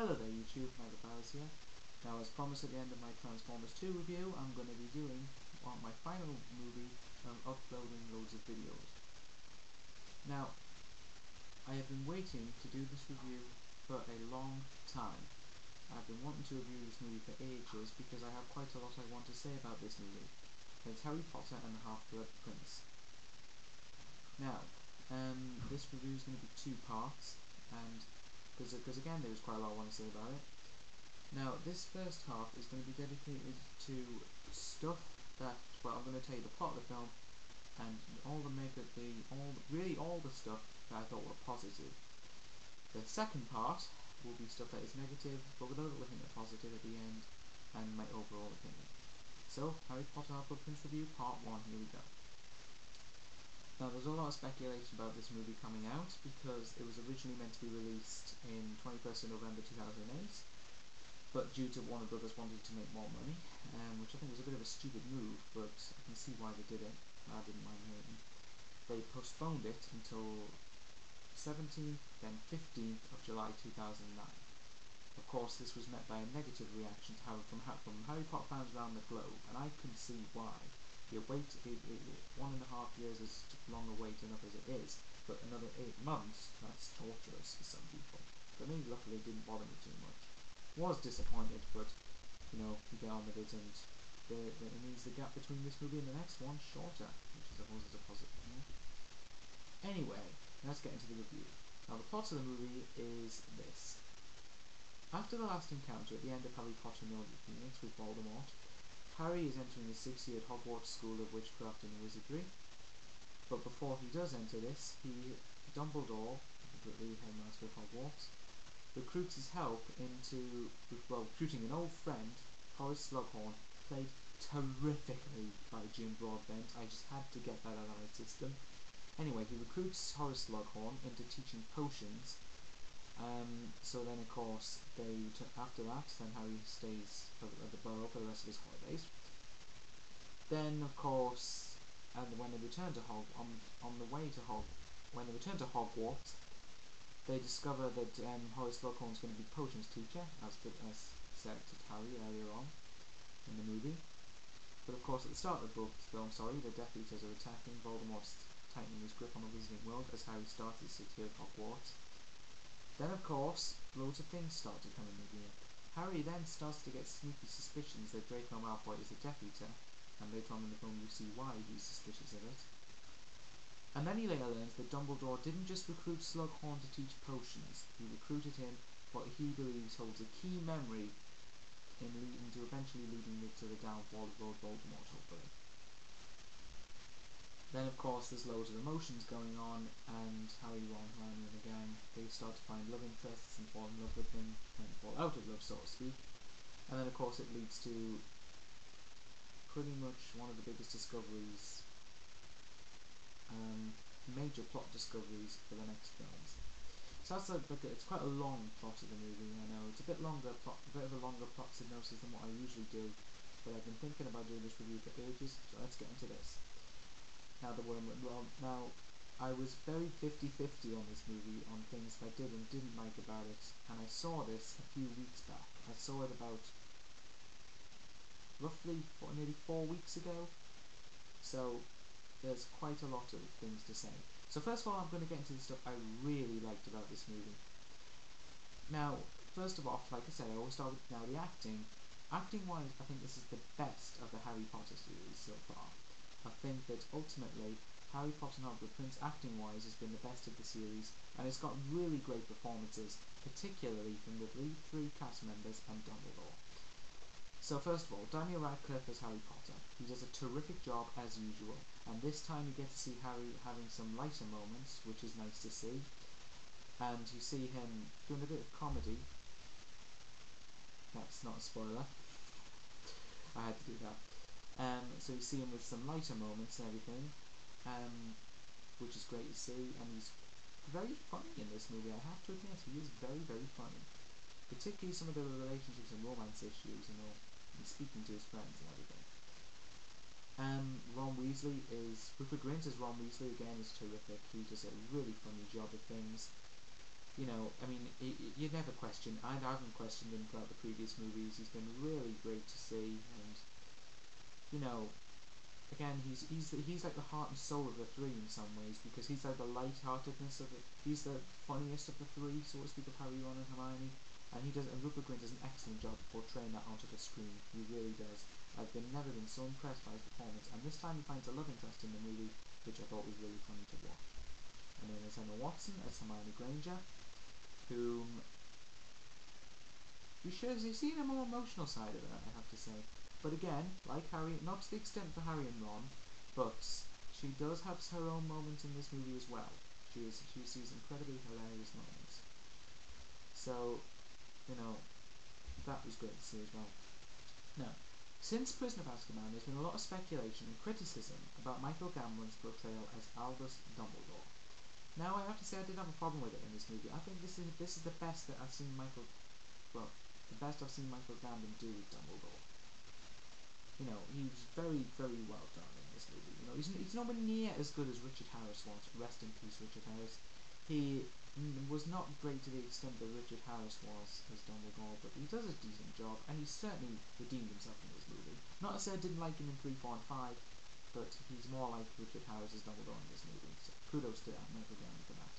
Hello there YouTube, Michael Powers here. Now as promised at the end of my Transformers 2 review, I'm going to be doing my final movie of uploading loads of videos. Now, I have been waiting to do this review for a long time. I've been wanting to review this movie for ages because I have quite a lot I want to say about this movie. It's Harry Potter and the Half-Blood Prince. Now, this review is going to be two parts, and because again there was quite a lot I want to say about it. Now, this first half is going to be dedicated to stuff that, well, I'm going to tell you the plot of the film and all the stuff that I thought were positive. The second part will be stuff that is negative, but with a little hint of positive at the end, and my overall opinion. So, Harry Potter Half-Blood Prince review, part 1, here we go. Now, there's a lot of speculation about this movie coming out, because it was originally meant to be released in 21st of November 2008, but due to Warner Brothers wanting to make more money, which I think was a bit of a stupid move, but I can see why they did it. I didn't mind hearing. They postponed it until 17th, then 15th of July 2009. Of course, this was met by a negative reaction from Harry Potter fans around the globe, and I can see why. You wait, 1.5 years is long a wait enough as it is, but another 8 months, that's torturous for some people. For me, luckily, it didn't bother me too much. Was disappointed, but, you know, you get on with it, and it means the gap between this movie and the next one shorter, which I suppose is a positive, you know? Anyway, let's get into the review. Now, the plot of the movie is this. After the last encounter at the end of Harry Potter and the Order of the Phoenix with Voldemort, Harry is entering the 6th year at Hogwarts School of Witchcraft and Wizardry. But before he does enter this, Dumbledore, the headmaster of Hogwarts, recruits his help into, recruiting an old friend, Horace Slughorn, played terrifically by Jim Broadbent. I just had to get that out of my system. Anyway, he recruits Horace Slughorn into teaching potions. So then, of course, after that, then Harry stays at the Burrow for the rest of his holidays. Then, of course, when they return to Hogwarts, they discover that Horace Slughorn is going to be potions teacher, as said to Harry earlier on in the movie. But of course, at the start of the film, the Death Eaters are attacking. Voldemort's tightening his grip on the Wizarding World as Harry starts his 6th year at Hogwarts. Then, of course, loads of things start to come in the gear. Harry then starts to get sneaky suspicions that Draco Malfoy is a Death Eater, and later on in the film you see why he's suspicious of it. And then he later learns that Dumbledore didn't just recruit Slughorn to teach potions, he recruited him what he believes holds a key memory eventually leading to the downfall of Lord Voldemort, hopefully. Then, of course, there's loads of emotions going on, and Harry, Ron, Hermione and the gang, they start to find love interests and fall in love with them, and fall out of love, so to speak. And then, of course, it leads to pretty much one of the biggest discoveries, major plot discoveries for the next films. So that's it's quite a long plot of the movie. I know it's a bit of a longer plot synopsis than what I usually do, but I've been thinking about doing this review for ages, so let's get into this. Now, I was very 50-50 on this movie, on things I did and didn't like about it, and I saw this a few weeks back. I saw it about roughly nearly 4 weeks ago, so there's quite a lot of things to say. So first of all, I'm going to get into the stuff I really liked about this movie. Now, first of all, like I said, I always start with the acting. Acting-wise, I think this is the best of the Harry Potter series so far. I think that ultimately, Harry Potter and Half-Blood Prince, acting-wise, has been the best of the series, and it's got really great performances, particularly from the three cast members and Dumbledore. So first of all, Daniel Radcliffe as Harry Potter. He does a terrific job as usual, and this time you get to see Harry having some lighter moments, which is nice to see, and you see him doing a bit of comedy. That's not a spoiler. I had to do that. So you see him with some lighter moments and everything, which is great to see, and he's very funny in this movie, I have to admit. He is very, very funny. Particularly some of the relationships and romance issues, you know, and speaking to his friends and everything. Rupert Grint as Ron Weasley, again, is terrific. He does a really funny job of things. you know, I mean, you never question. I haven't questioned him throughout the previous movies. He's been really great to see, and you know, again, he's like the heart and soul of the three in some ways, because he's like the light-heartedness of it. He's the funniest of the three, so to speak, of Harry, Ron, and Hermione. And Rupert Grint does an excellent job of portraying that onto the screen. He really does. I've never been so impressed by his performance, and this time he finds a love interest in the movie, which I thought was really funny to watch. And then there's Emma Watson as Hermione Granger, whom you've seen a more emotional side of her, I have to say. But again, like Harry, not to the extent for Harry and Ron, but she does have her own moments in this movie as well. She sees incredibly hilarious moments. So, you know, that was great to see as well. Now, since Prisoner of Azkaban, there's been a lot of speculation and criticism about Michael Gambon's portrayal as Albus Dumbledore. Now, I have to say I did have a problem with it in this movie. I think this is the best that I've seen Michael Gambon do with Dumbledore. You know, he was very, very well done in this movie. You know, he's nowhere near as good as Richard Harris was. Rest in peace, Richard Harris. He was not great to the extent that Richard Harris was as Dumbledore, but he does a decent job, and he certainly redeemed himself in this movie. Not to say I didn't like him in 3, 4, and 5, but he's more like Richard Harris as Dumbledore in this movie, so kudos to Michael Gambon for that.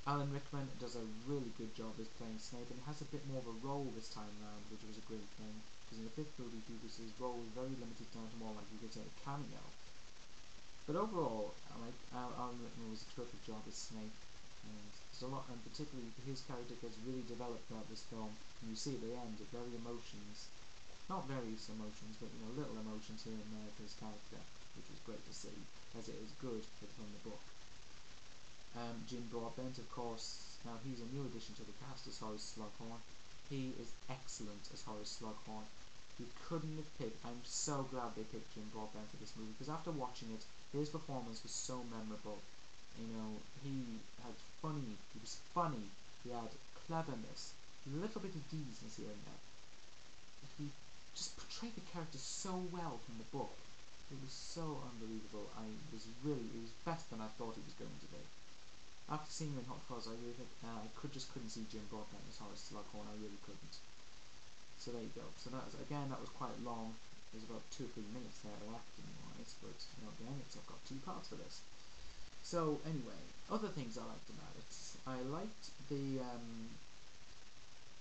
Alan Rickman does a really good job as playing Snape, and he has a bit more of a role this time around, which was a great thing, because in the 5th movie his role was very limited down to more like you could say a cameo. But overall, Alan Rickman was a terrific job as Snape, and there's a lot, and particularly his character gets really developed throughout this film, and you see at the end, not various emotions, but you know, little emotions here and there for his character, which was great to see, as it is good from the book. Jim Broadbent, of course, now he's a new addition to the cast as Horace Slughorn. He is excellent as Horace Slughorn. You couldn't have picked. I'm so glad they picked Jim Broadbent for this movie, because after watching it, his performance was so memorable. You know, he was funny, he had cleverness, a little bit of decency in there. He just portrayed the character so well from the book. It was so unbelievable. It was better than I thought it was going to be. After seeing him in Hot Fuzz, I really think I couldn't see Jim Broadbent as Horace Slughorn. I really couldn't. So there you go. So that was quite long. There's about 2 or 3 minutes there acting wise, but you know, again, I've got 2 parts for this. So anyway, other things I liked about it. I liked the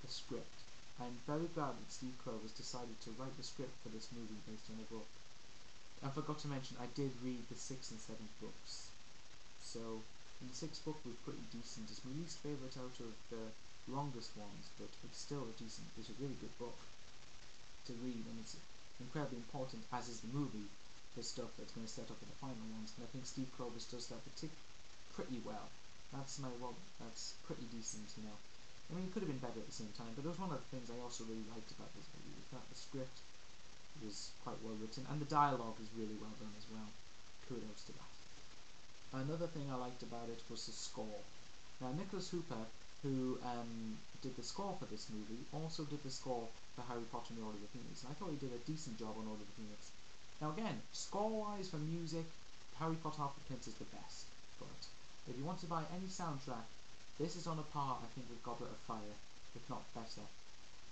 script. I'm very glad that Steve Kloves decided to write the script for this movie based on a book. I forgot to mention, I did read the 6th and 7th books. So, the 6th book was pretty decent. It's my least favourite out of the longest ones, but it's still it's a really good book to read, and it's incredibly important, as is the movie, the stuff that's going to set up for the final ones. And I think Steve Kloves does that pretty well. That's pretty decent, you know. I mean, it could have been better at the same time, but it was one of the things I also really liked about this movie, was that the script was quite well written, and the dialogue is really well done as well. Kudos to that. Another thing I liked about it was the score. Now, Nicholas Hooper, who did the score for this movie, also did the score for Harry Potter and the Order of the Phoenix, and I thought he did a decent job on Order of the Phoenix. Now again, score-wise for music, Harry Potter Half-Blood Prince is the best, but if you want to buy any soundtrack, this is on a par, I think, with Goblet of Fire, if not better.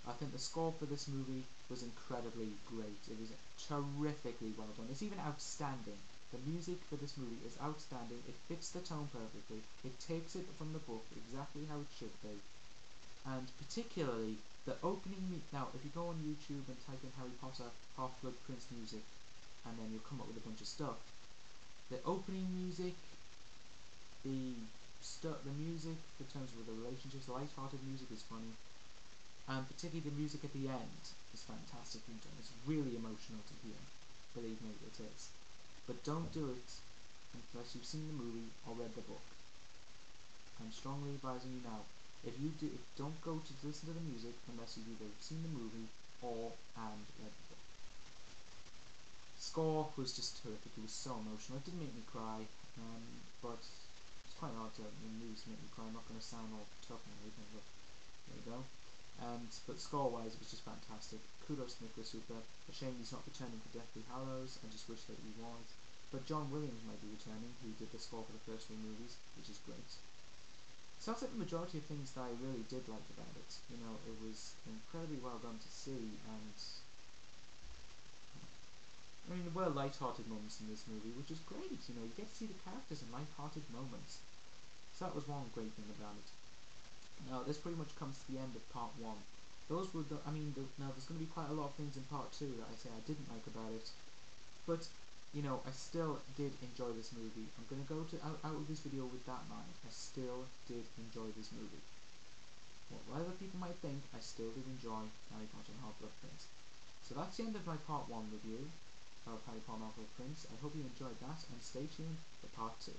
I think the score for this movie was incredibly great. It was terrifically well done. It's even outstanding. The music for this movie is outstanding. It fits the tone perfectly. It takes it from the book exactly how it should be. And particularly, the opening... Now, if you go on YouTube and type in Harry Potter Half-Blood Prince music, and then you'll come up with a bunch of stuff. The opening music, the music in terms of the relationships, the light-hearted music is funny, and particularly the music at the end is fantastically done. It's really emotional to hear, believe me, it is. But don't do it unless you've seen the movie or read the book. I'm strongly advising you now. Don't go to listen to the music unless you've either seen the movie or read the book. Score was just terrific. It was so emotional. It didn't make me cry, but it's quite hard to movies make me cry. I'm not going to sound all tough and everything, but there you go. But score-wise, it was just fantastic. Kudos to Nicholas Hooper. A shame he's not returning for Deathly Hallows. I just wish that he was. But John Williams might be returning, who did the score for the first 3 movies, which is great. So that's like the majority of things that I really did like about it. You know, it was incredibly well done to see, and I mean, there were light-hearted moments in this movie, which is great. You know, you get to see the characters in light-hearted moments. So that was one great thing about it. Now, this pretty much comes to the end of part 1. Those were the, now there's going to be quite a lot of things in part 2 that I say I didn't like about it, but, you know, I still did enjoy this movie. I'm going to go out of this video with that in mind. I still did enjoy this movie. Whatever people might think, I still did enjoy Harry Potter and Half-Blood Prince. So that's the end of my part 1 review of Harry Potter and Half-Blood Prince. I hope you enjoyed that, and stay tuned for part 2.